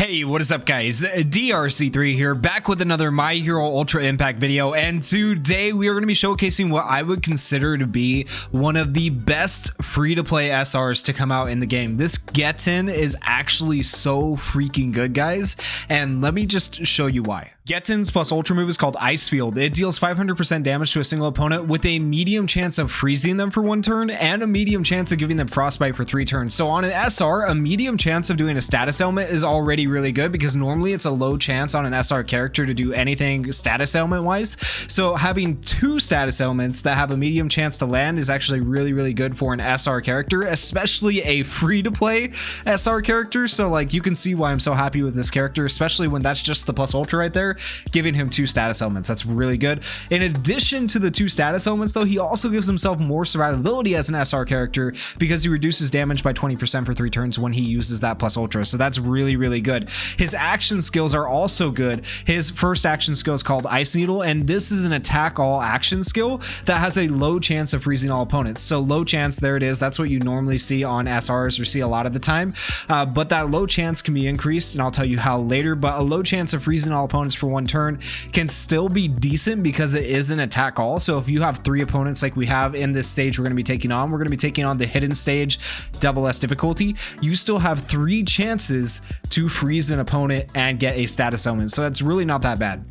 Hey, what is up guys? DRC3 here, back with another My Hero Ultra Impact video, and today we are going to be showcasing what I would consider to be one of the best free-to-play SRs to come out in the game. This Geten is actually so freaking good, guys, and let me just show you why. Geten's plus ultra move is called Ice Field. It deals 500% damage to a single opponent with a medium chance of freezing them for 1 turn and a medium chance of giving them frostbite for 3 turns. So on an SR, a medium chance of doing a status element is already really good because normally it's a low chance on an SR character to do anything status element wise. So having 2 status elements that have a medium chance to land is actually really good for an SR character, especially a free to play SR character. So like you can see why I'm so happy with this character, especially when that's just the plus ultra right there, giving him 2 status elements. That's really good. In addition to the 2 status elements though, he also gives himself more survivability as an SR character because he reduces damage by 20% for 3 turns when he uses that plus ultra. So that's really good. His action skills are also good. His first action skill is called Ice Needle, and this is an attack all action skill that has a low chance of freezing all opponents. So low chance, there it is. That's what you normally see on SRs or see a lot of the time. But that low chance can be increased, and I'll tell you how later. But a low chance of freezing all opponents for 1 turn can still be decent because it is an attack all. So if you have 3 opponents like we have in this stage we're going to be taking on the hidden stage, double S difficulty, you still have 3 chances to freeze an opponent and get a status element. So that's really not that bad.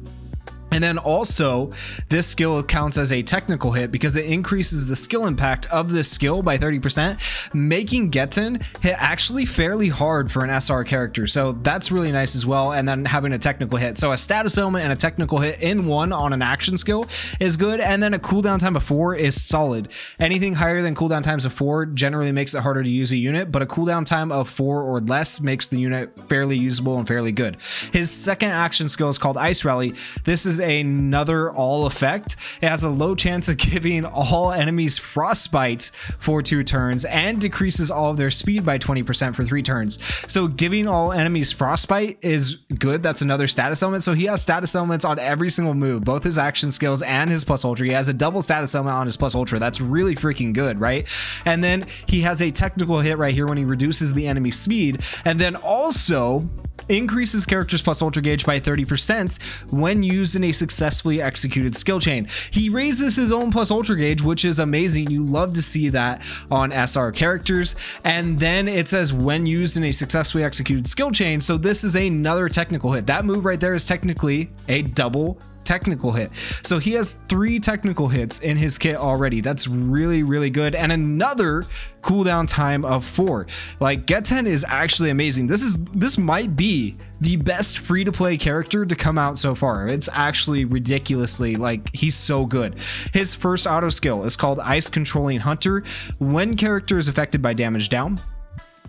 And then also this skill counts as a technical hit because it increases the skill impact of this skill by 30%, making Geten hit actually fairly hard for an SR character. So that's really nice as well. And then having a technical hit. So a status element and a technical hit in one on an action skill is good. And then a cooldown time of 4 is solid. Anything higher than cooldown times of 4 generally makes it harder to use a unit, but a cooldown time of 4 or less makes the unit fairly usable and fairly good. His second action skill is called Ice Rally. This is another all effect. It has a low chance of giving all enemies frostbite for 2 turns and decreases all of their speed by 20% for 3 turns. So giving all enemies frostbite is good. That's another status element. So he has status elements on every single move, both his action skills and his plus ultra. He has a double status element on his plus ultra. That's really freaking good, right? And then he has a technical hit right here when he reduces the enemy speed, and then also increases character's plus ultra gauge by 30% when used in a successfully executed skill chain. He raises his own plus ultra gauge, which is amazing. You love to see that on SR characters. And then it says when used in a successfully executed skill chain. So this is another technical hit. That move right there is technically a double technical hit. So he has 3 technical hits in his kit already. That's really good. And another cooldown time of 4. Like Geten is actually amazing. This might be the best free-to-play character to come out so far. It's actually ridiculously, like, he's so good. His first auto skill is called Ice Controlling Hunter. When character is affected by damage down,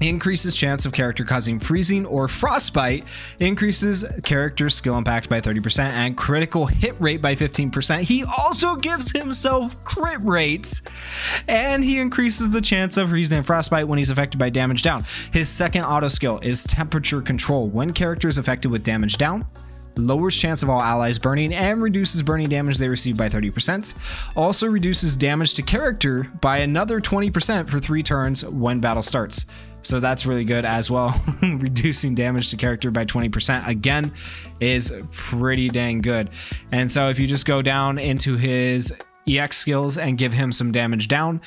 increases chance of character causing freezing or frostbite, increases character skill impact by 30% and critical hit rate by 15%. He also gives himself crit rates, and he increases the chance of freezing and frostbite when he's affected by damage down. His second auto skill is temperature control. When character is affected with damage down, lowers chance of all allies burning and reduces burning damage they receive by 30%. Also reduces damage to character by another 20% for 3 turns when battle starts. So that's really good as well. Reducing damage to character by 20% again is pretty dang good. And so if you just go down into his EX skills and give him some damage down,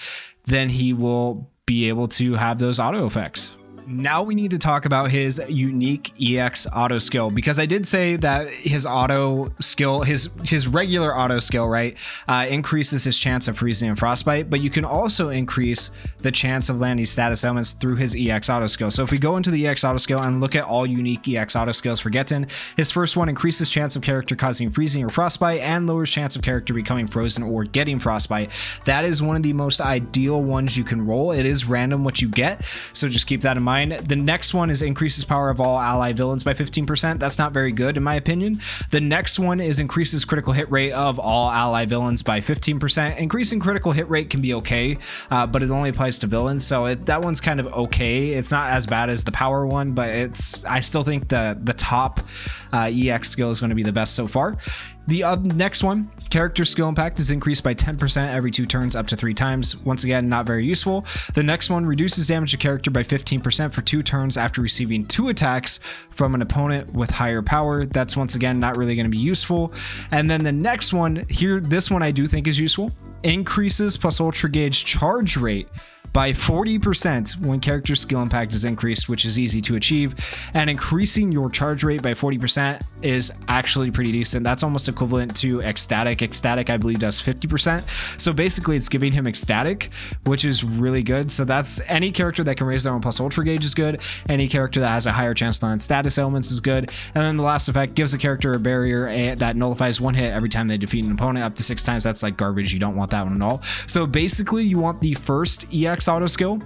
then he will be able to have those auto effects. Now we need to talk about his unique EX auto skill, because I did say that his auto skill, his regular auto skill, right, increases his chance of freezing and frostbite, but you can also increase the chance of landing status elements through his EX auto skill. So if we go into the EX auto skill and look at all unique EX auto skills for Geten, his first one increases chance of character causing freezing or frostbite and lowers chance of character becoming frozen or getting frostbite. That is one of the most ideal ones you can roll. It is random what you get, so just keep that in mind. The next one is increases power of all ally villains by 15%. That's not very good in my opinion. The next one is increases critical hit rate of all ally villains by 15%. Increasing critical hit rate can be okay, but it only applies to villains, so that one's kind of okay. It's not as bad as the power one, but I still think the top EX skill is going to be the best so far. The next one, character skill impact, is increased by 10% every 2 turns up to 3 times. Once again, not very useful. The next one reduces damage to character by 15% 50% for 2 turns after receiving 2 attacks from an opponent with higher power. That's once again not really going to be useful. And then the next one here, this one I do think is useful. Increases plus ultra gauge charge rate by 40% when character skill impact is increased, which is easy to achieve. And increasing your charge rate by 40% is actually pretty decent. That's almost equivalent to ecstatic. Ecstatic, I believe, does 50%. So basically it's giving him ecstatic, which is really good. So that's any character that can raise their own plus ultra gauge is good. Any character that has a higher chance on status elements is good. And then the last effect gives a character a barrier that nullifies 1 hit every time they defeat an opponent up to 6 times. That's like garbage. You don't want that one at all. So basically you want the first EX auto skill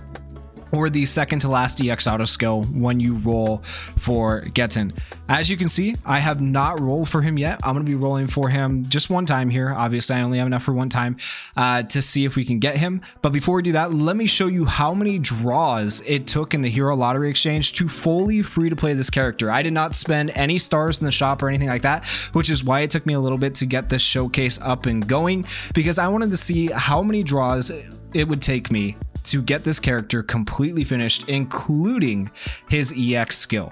or the second to last EX auto skill when you roll for Geten. As you can see, I have not rolled for him yet. I'm going to be rolling for him just one time here. Obviously, I only have enough for one time to see if we can get him. But before we do that, let me show you how many draws it took in the Hero Lottery Exchange to fully free to play this character. I did not spend any stars in the shop or anything like that, which is why it took me a little bit to get this showcase up and going, because I wanted to see how many draws it would take me to get this character completely finished, including his EX skill.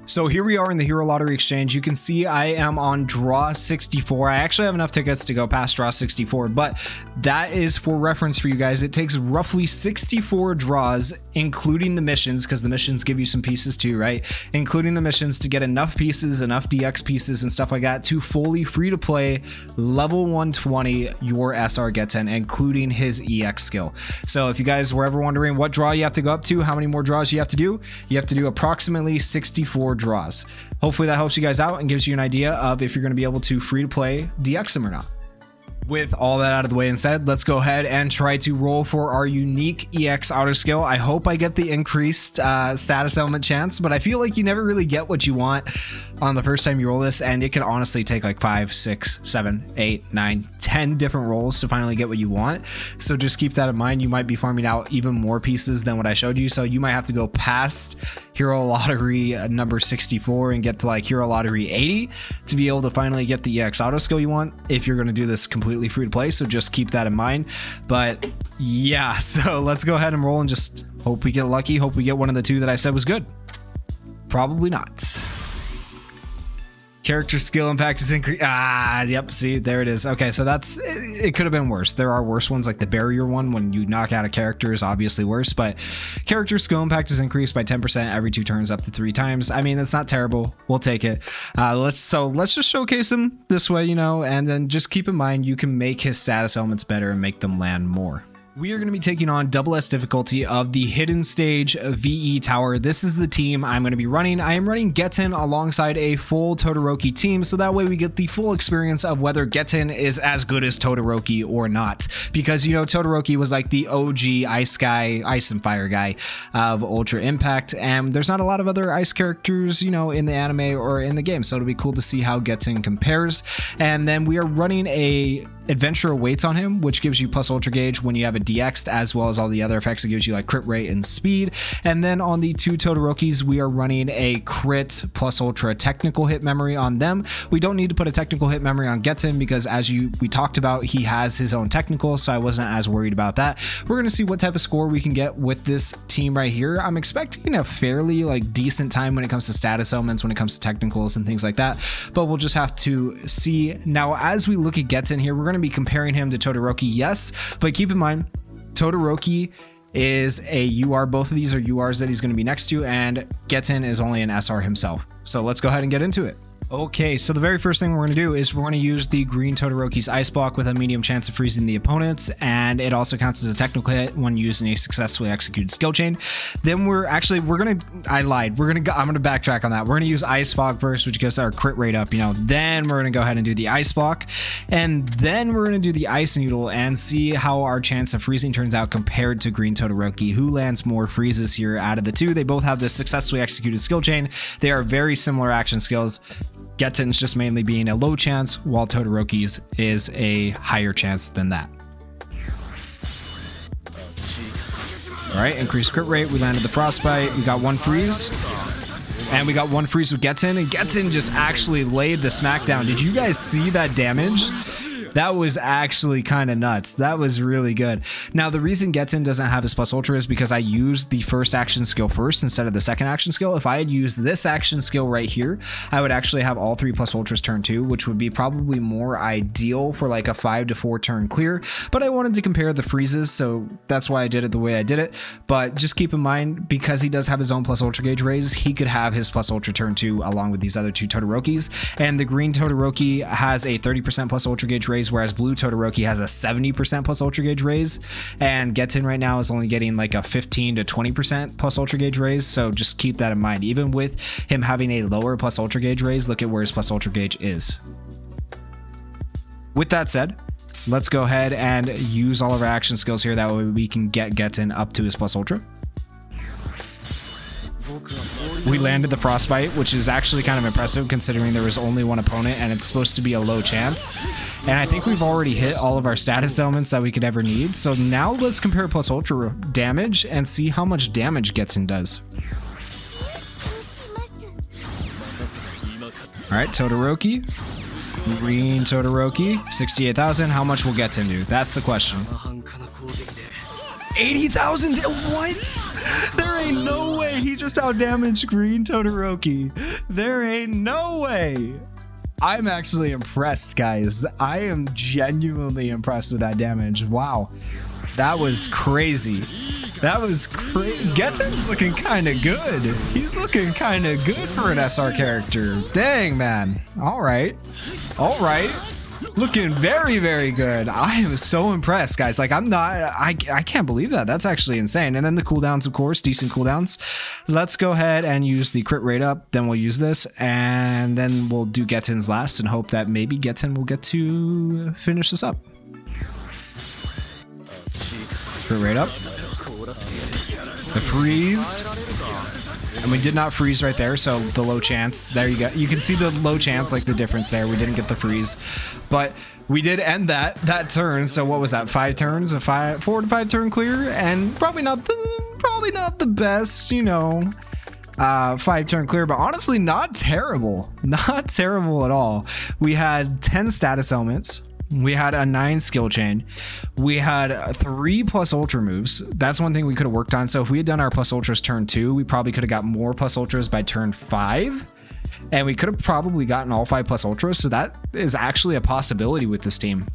So here we are in the Hero Lottery Exchange. You can see I am on draw 64. I actually have enough tickets to go past draw 64, but that is for reference for you guys. It takes roughly 64 draws, including the missions, because the missions give you some pieces too, right? Including the missions to get enough pieces, enough DX pieces and stuff like that to fully free to play level 120 your SR Geten, including his EX skill. So if you guys were ever wondering what draw you have to go up to, how many more draws you have to do approximately 64 draws. Hopefully that helps you guys out and gives you an idea of if you're going to be able to free to play DX him or not. With all that out of the way and said, let's go ahead and try to roll for our unique EX auto skill. I hope I get the increased status element chance, but I feel like you never really get what you want on the first time you roll this, and it can honestly take like 5, 6, 7, 8, 9, 10 different rolls to finally get what you want. So just keep that in mind. You might be farming out even more pieces than what I showed you, so you might have to go past Hero Lottery number 64 and get to like Hero Lottery 80 to be able to finally get the EX auto skill you want if you're going to do this completely free to play. So just keep that in mind. But yeah, so let's go ahead and roll and just hope we get lucky. Hope we get one of the two that I said was good. Probably not. Character skill impact is increased. Yep. See, there it is. Okay, so it could have been worse. There are worse ones, like the barrier one when you knock out a character is obviously worse, but character skill impact is increased by 10% every 2 turns up to 3 times. I mean, it's not terrible. We'll take it. Let's just showcase him this way, you know, and then just keep in mind you can make his status elements better and make them land more. We are going to be taking on double S difficulty of the Hidden Stage VE Tower. This is the team I'm going to be running. I am running Geten alongside a full Todoroki team, so that way we get the full experience of whether Geten is as good as Todoroki or not. Because, you know, Todoroki was like the OG ice guy, ice and fire guy of Ultra Impact, and there's not a lot of other ice characters, you know, in the anime or in the game, so it'll be cool to see how Geten compares. And then we are running a Adventure Awaits on him, which gives you plus ultra gauge when you have a DX'd, as well as all the other effects. It gives you like crit rate and speed. And then on the 2 Todorokis, we are running a crit plus ultra technical hit memory on them. We don't need to put a technical hit memory on Geten because, as we talked about, he has his own technical, so I wasn't as worried about that. We're going to see what type of score we can get with this team right here. I'm expecting a fairly like decent time when it comes to status elements, when it comes to technicals and things like that, but we'll just have to see. Now, as we look at Geten here, we're going to be comparing him to Todoroki, yes, but keep in mind Todoroki is a UR. Both of these are URs that he's going to be next to, and Geten is only an SR himself. So let's go ahead and get into it. Okay, so the very first thing we're going to do is we're going to use the green Todoroki's Ice Block with a medium chance of freezing the opponents, and it also counts as a technical hit when using a successfully executed skill chain. Then I'm going to backtrack on that. We're going to use Ice Fog first, which gets our crit rate up, you know. Then we're going to go ahead and do the Ice Block, and then we're going to do the Ice Noodle and see how our chance of freezing turns out compared to green Todoroki. Who lands more freezes here out of the two? They both have this successfully executed skill chain. They are very similar action skills. Geten's just mainly being a low chance, while Todoroki's is a higher chance than that. Alright, increased crit rate. We landed the Frostbite. We got 1 freeze. And we got 1 freeze with Geten. And Geten just actually laid the smackdown. Did you guys see that damage? That was actually kind of nuts. That was really good. Now, the reason Geten doesn't have his plus ultra is because I used the first action skill first instead of the second action skill. If I had used this action skill right here, I would actually have all 3 plus ultras turn 2, which would be probably more ideal for like a 5 to 4 turn clear. But I wanted to compare the freezes, so that's why I did it the way I did it. But just keep in mind, because he does have his own plus ultra gauge raise, he could have his plus ultra turn 2 along with these other 2 Todorokis. And the green Todoroki has a 30% plus ultra gauge raise, whereas blue Todoroki has a 70% plus ultra gauge raise. And Geten right now is only getting like a 15 to 20% plus ultra gauge raise. So just keep that in mind. Even with him having a lower plus ultra gauge raise, look at where his plus ultra gauge is. With that said, let's go ahead and use all of our action skills here. That way we can get Geten up to his plus ultra. We landed the frostbite, which is actually kind of impressive considering there was only one opponent and it's supposed to be a low chance. And I think we've already hit all of our status elements that we could ever need. So now let's compare plus ultra damage and see how much damage Geten does. All right, Todoroki. Green Todoroki, 68,000. How much will Geten do? That's the question. 80,000? What? There ain't no way he just outdamaged Green Todoroki. There ain't no way. I'm actually impressed, guys. I am genuinely impressed with that damage. Wow. That was crazy. That was crazy. Geten's looking kind of good. He's looking kind of good for an SR character. Dang, man. All right. All right. Looking very, very good. I am so impressed, guys. Like, I can't believe that. That's actually insane. And then the cooldowns, of course, decent cooldowns. Let's go ahead and use the crit rate up. Then we'll use this. And then we'll do Geten's last and hope that maybe Geten will get to finish this up. Crit rate up. The freeze. And we did not freeze right there, so the low chance. There you go. You can see the low chance, like the difference there. We didn't get the freeze, but we did end that turn. So what was that? 5 turns, a 4 to 5 turn clear, and probably not the best, you know, 5 turn clear, but honestly not terrible. Not terrible at all. We had 10 status elements. We had a 9 skill chain. We had 3 plus ultra moves. That's one thing we could have worked on. So if we had done our plus ultras turn 2, we probably could have got more plus ultras by turn 5. And we could have probably gotten all 5 plus ultras. So that is actually a possibility with this team.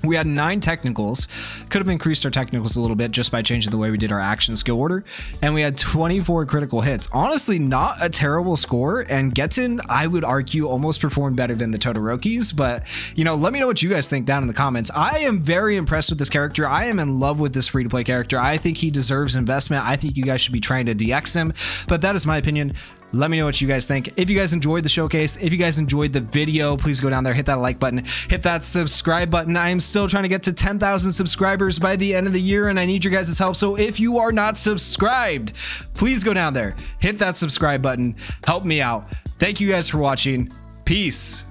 We had 9 technicals. Could have increased our technicals a little bit just by changing the way we did our action skill order. And we had 24 critical hits. Honestly, not a terrible score. And Geten, I would argue, almost performed better than the Todorokis. But, you know, let me know what you guys think down in the comments. I am very impressed with this character. I am in love with this free-to-play character. I think he deserves investment. I think you guys should be trying to DX him. But that is my opinion. Let me know what you guys think. If you guys enjoyed the showcase, if you guys enjoyed the video, please go down there, hit that like button, hit that subscribe button. I am still trying to get to 10,000 subscribers by the end of the year, and I need your guys' help. So if you are not subscribed, please go down there, hit that subscribe button, help me out. Thank you guys for watching. Peace.